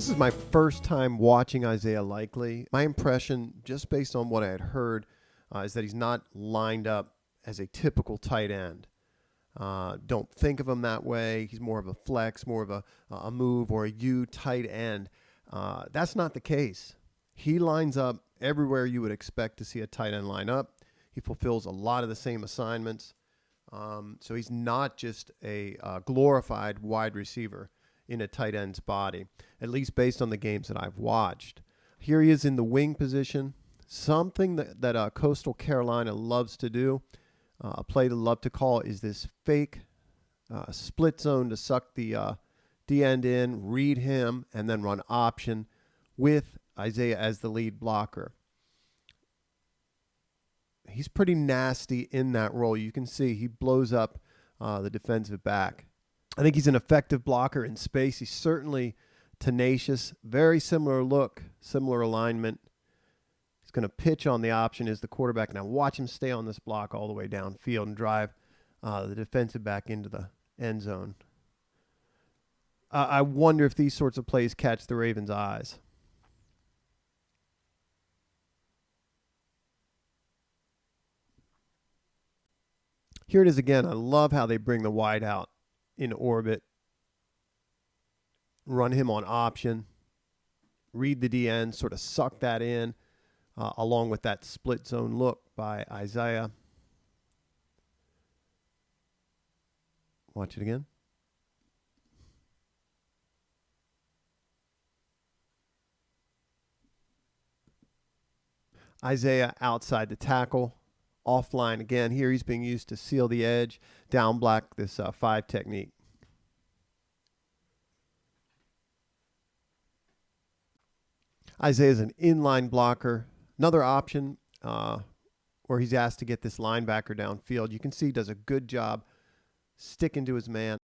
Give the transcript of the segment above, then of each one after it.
This is my first time watching Isaiah Likely. My impression, just based on what I had heard, is that he's not lined up as a typical tight end. Don't think of him that way. He's more of a flex, more of a move or a U tight end. That's not the case. He lines up everywhere you would expect to see a tight end line up. He fulfills a lot of the same assignments. So he's not just a glorified wide receiver in a tight end's body, at least based on the games that I've watched. Here he is in the wing position, something that Coastal Carolina loves to do. A play they love to call is this fake split zone to suck the D end in, read him, and then run option with Isaiah as the lead blocker. He's pretty nasty in that role. You can see he blows up the defensive back. I think he's an effective blocker in space. He's certainly tenacious, very similar look, similar alignment. He's going to pitch on the option as the quarterback. Now watch him stay on this block all the way downfield and drive the defensive back into the end zone. I wonder if these sorts of plays catch the Ravens' eyes. Here it is again. I love how they bring the wide out in orbit, run him on option, read the DN, sort of suck that in, along with that split zone look by Isaiah. Watch it again. Isaiah outside the tackle, offline again. Here he's being used to seal the edge, down block this 5 technique. Isaiah's an inline blocker. Another option where he's asked to get this linebacker downfield. You can see he does a good job sticking to his man.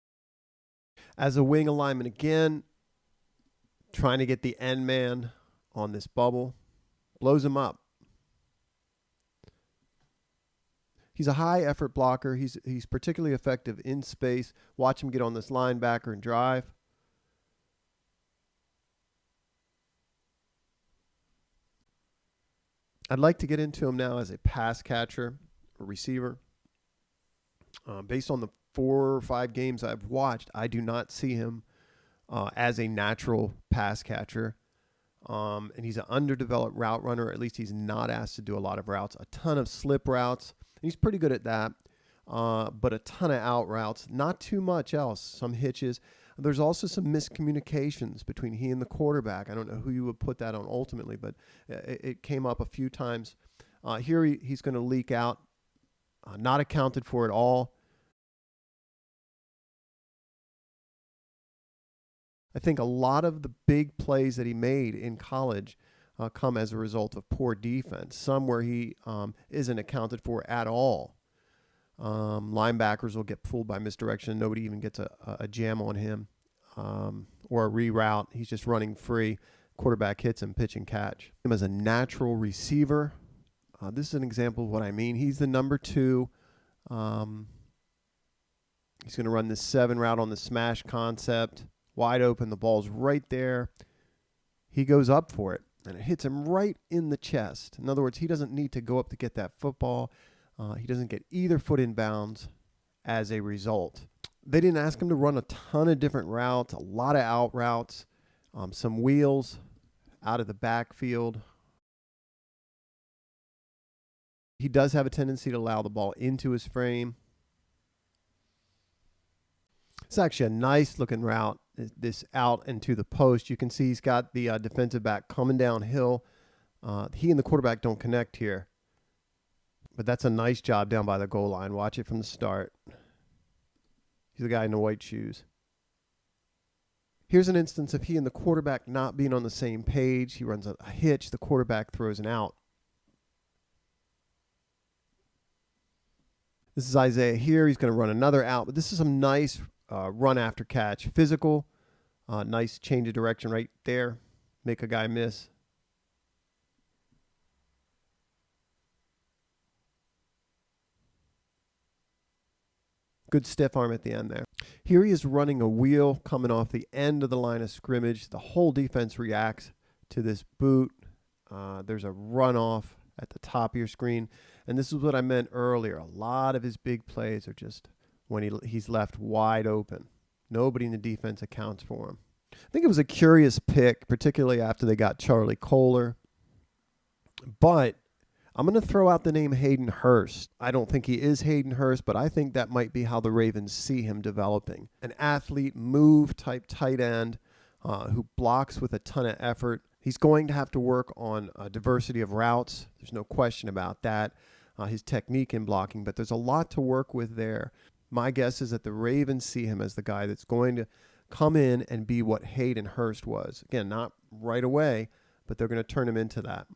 As a wing alignment again, trying to get the end man on this bubble. Blows him up. He's a high effort blocker. He's particularly effective in space. Watch him get on this linebacker and drive. I'd like to get into him now as a pass catcher or receiver. Based on the 4 or 5 games I've watched, I do not see him as a natural pass catcher. And he's an underdeveloped route runner. At least he's not asked to do a lot of routes. A ton of slip routes. He's pretty good at that, but a ton of out routes, not too much else, some hitches. There's also some miscommunications between he and the quarterback. I don't know who you would put that on ultimately, but it came up a few times. Here he's going to leak out, not accounted for at all. I think a lot of the big plays that he made in college come as a result of poor defense, some where he isn't accounted for at all. Linebackers will get fooled by misdirection. Nobody even gets a jam on him or a reroute. He's just running free. Quarterback hits him, pitch and catch. Him as a natural receiver. This is an example of what I mean. He's the number 2. He's going to run this 7 route on the smash concept. Wide open. The ball's right there. He goes up for it. And it hits him right in the chest. In other words, he doesn't need to go up to get that football. He doesn't get either foot in bounds as a result. They didn't ask him to run a ton of different routes, a lot of out routes, some wheels out of the backfield. He does have a tendency to allow the ball into his frame. It's actually a nice looking route, this out into the post. You can see he's got the defensive back coming downhill. He and the quarterback don't connect here. But that's a nice job down by the goal line. Watch it from the start. He's the guy in the white shoes. Here's an instance of he and the quarterback not being on the same page. He runs a hitch. The quarterback throws an out. This is Isaiah here. He's going to run another out. But this is some nice run after catch. Physical. Nice change of direction right there. Make a guy miss. Good stiff arm at the end there. Here he is running a wheel coming off the end of the line of scrimmage. The whole defense reacts to this boot. There's a runoff at the top of your screen. And this is what I meant earlier. A lot of his big plays are just when he's left wide open. Nobody in the defense accounts for him. I think it was a curious pick, particularly after they got Charlie Kolar. But I'm going to throw out the name Hayden Hurst. I don't think he is Hayden Hurst, but I think that might be how the Ravens see him developing. An athlete, move type tight end who blocks with a ton of effort. He's going to have to work on a diversity of routes. There's no question about that. His technique in blocking, but there's a lot to work with there. My guess is that the Ravens see him as the guy that's going to come in and be what Hayden Hurst was. Again, not right away, but they're going to turn him into that.